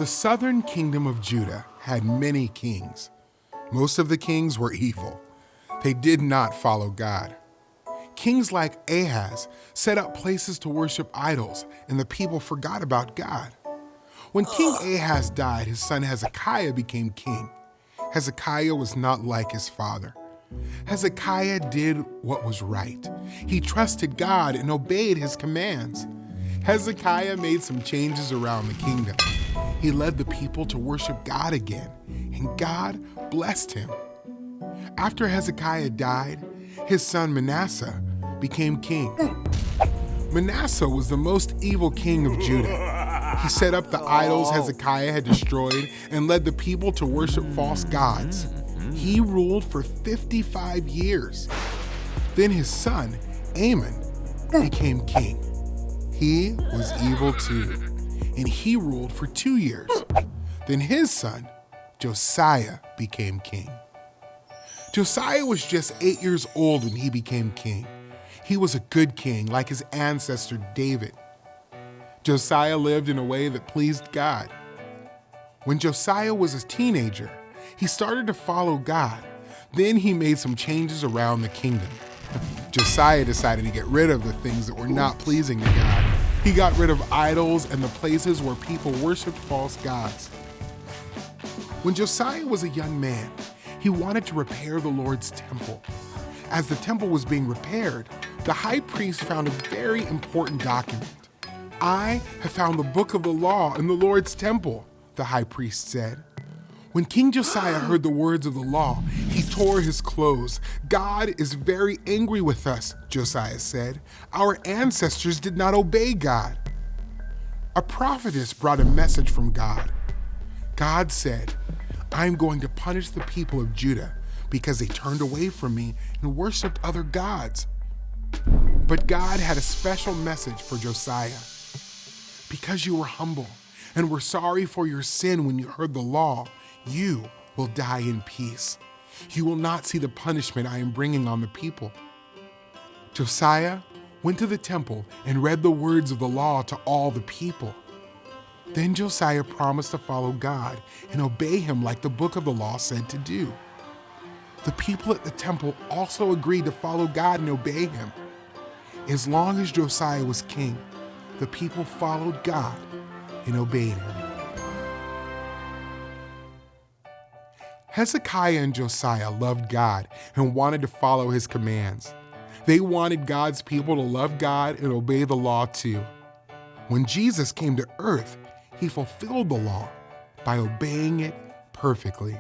The southern kingdom of Judah had many kings. Most of the kings were evil. They did not follow God. Kings like Ahaz set up places to worship idols, and the people forgot about God. When King Ahaz died, his son Hezekiah became king. Hezekiah was not like his father. Hezekiah did what was right. He trusted God and obeyed his commands. Hezekiah made some changes around the kingdom. He led the people to worship God again, and God blessed him. After Hezekiah died, his son Manasseh became king. Manasseh was the most evil king of Judah. He set up the idols Hezekiah had destroyed and led the people to worship false gods. He ruled for 55 years. Then his son, Amon, became king. He was evil too, and he ruled for 2 years. Then his son, Josiah, became king. Josiah was just 8 years old when he became king. He was a good king, like his ancestor David. Josiah lived in a way that pleased God. When Josiah was a teenager, he started to follow God. Then he made some changes around the kingdom. Josiah decided to get rid of the things that were not pleasing to God. He got rid of idols and the places where people worshiped false gods. When Josiah was a young man, he wanted to repair the Lord's temple. As the temple was being repaired, the high priest found a very important document. "I have found the book of the law in the Lord's temple," the high priest said. When King Josiah heard the words of the law, he tore his clothes. "God is very angry with us," Josiah said. "Our ancestors did not obey God." A prophetess brought a message from God. God said, "I'm going to punish the people of Judah because they turned away from me and worshiped other gods." But God had a special message for Josiah. "Because you were humble and were sorry for your sin when you heard the law, you will die in peace. You will not see the punishment I am bringing on the people." Josiah went to the temple and read the words of the law to all the people. Then Josiah promised to follow God and obey him like the book of the law said to do. The people at the temple also agreed to follow God and obey him. As long as Josiah was king, the people followed God and obeyed him. Hezekiah and Josiah loved God and wanted to follow his commands. They wanted God's people to love God and obey the law too. When Jesus came to earth, he fulfilled the law by obeying it perfectly.